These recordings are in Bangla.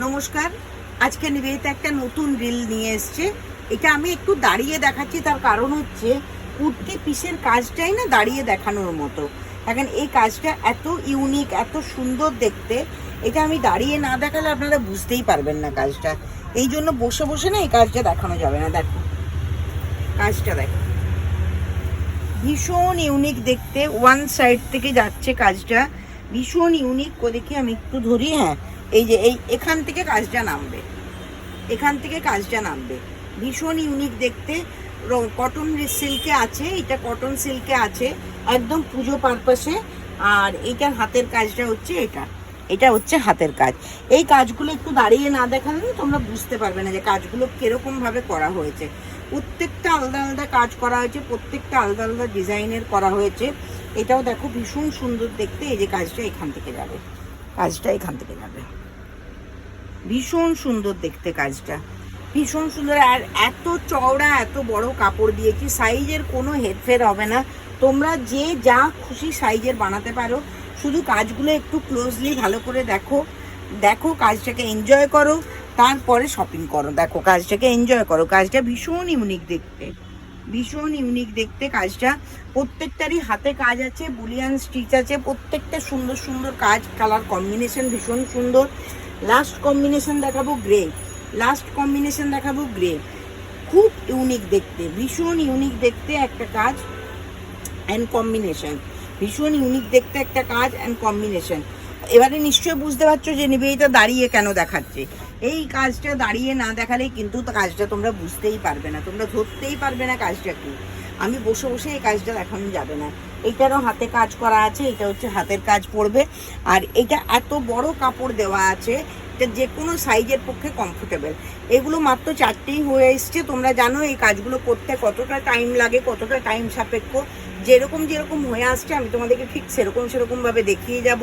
নমস্কার। আজকে নিবেদিতা একটা নতুন রিল নিয়ে এসছে। এটা আমি একটু দাঁড়িয়ে দেখাচ্ছি, তার কারণ হচ্ছে কুর্তি পিসের কাজটাই না দাঁড়িয়ে দেখানোর মতো। এখন এই কাজটা এত ইউনিক, এত সুন্দর দেখতে, এটা আমি দাঁড়িয়ে না দেখালে আপনারা বুঝতেই পারবেন না কাজটা। এই জন্য বসে বসে না এই কাজটা দেখানো যাবে না। দেখো কাজটা, দেখো ভীষণ ইউনিক দেখতে, ওয়ান সাইড থেকে যাচ্ছে কাজটা, ভীষণ ইউনিক। দেখি আমি একটু ধরি, হ্যাঁ এই যে এখান থেকে কাজটা নামবে, এখান থেকে কাজটা নামবে, ভীষণ ইউনিক দেখতে। কটন সিল্কে আছে, এটা কটন সিল্কে আছে একদম পুজো পারপাসে। আর এইটার হাতের কাজটা হচ্ছে এটা হচ্ছে হাতের কাজ। এই কাজগুলো একটু দাঁড়িয়ে না দেখালে তোমরা বুঝতে পারবে না যে কাজগুলো কিরকম ভাবে করা হয়েছে। প্রত্যেকটা আলাদা আলাদা কাজ করা হয়েছে, প্রত্যেকটা আলাদা আলাদা ডিজাইনের করা হয়েছে। এটাও দেখো ভীষণ সুন্দর দেখতে। এই যে কাজটা এখান থেকে যাবে, কাজটা এখান থেকে যাবে, ভীষণ সুন্দর দেখতে কাজটা, ভীষণ সুন্দর। আর এত চওড়া, এত বড় কাপড় দিয়েছি, সাইজের কোনো হেরফের হবে না। তোমরা যে যা খুশি সাইজের বানাতে পারো। শুধু কাজগুলো একটু ক্লোজলি ভালো করে দেখো, দেখো কাজটাকে এনজয় করো, তারপরে শপিং করো। দেখো কাজটাকে এনজয় করো, কাজটা ভীষণ ইউনিক দেখতে, ভীষণ ইউনিক দেখতে কাজটা। প্রত্যেকটারই হাতে কাজ আছে, বুলিয়ান স্টিচ আছে, প্রত্যেকটা সুন্দর সুন্দর কাজ, কালার কম্বিনেশন ভীষণ সুন্দর। লাস্ট কম্বিনেশন দেখাবো গ্রে, লাস্ট কম্বিনেশন দেখাবো গ্রে, খুব ইউনিক দেখতে, ভীষণ ইউনিক দেখতে একটা কাজ অ্যান্ড কম্বিনেশন, ভীষণ ইউনিক দেখতে একটা কাজ অ্যান্ড কম্বিনেশন। এবারে নিশ্চয়ই বুঝতে পারছো যে নিবেদিতা দাঁড়িয়ে কেন দেখাচ্ছে। এই কাজটা দাঁড়িয়ে না দেখালে কিন্তু কাজটা তোমরা বুঝতেই পারবে না, তোমরা ধরতেই পারবে না কাজটা কি। আমি বসে বসে এই কাজটা দেখানো যাবে না। এইটারও হাতে কাজ করা আছে, এটা হচ্ছে হাতের কাজ পড়বে। আর এটা এত বড় কাপড় দেওয়া আছে, এটা যে কোনো সাইজের পক্ষে কমফোর্টেবল। এগুলো মাত্র 4টেই হয়ে এসছে। তোমরা জানো এই কাজগুলো করতে কতটা টাইম লাগে, কতটা টাইম সাপেক্ষ। যেরকম যেরকম হয়ে আসছে আমি তোমাদেরকে ঠিক সেরকমভাবে দেখিয়ে যাব।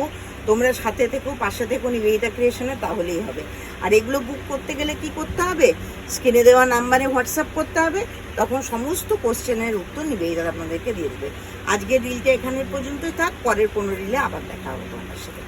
তোমরা সাথে থেকো, পাশে থেকো নিবেদিতা ক্রিয়েশনে, তাহলেই হবে। আর এগুলো বুক করতে গেলে কি করতে হবে, স্ক্রিনে দেওয়া নাম্বারে হোয়াটসঅ্যাপ করতে হবে, তখন সমস্ত কোশ্চেনের উত্তর নিবেদিতা আপনাদেরকে দিয়ে দেবে। আজকের রিলটা এখানে পর্যন্তই থাক, পরের কোনো রিলে আবার দেখা হবে তোমাদের সাথে।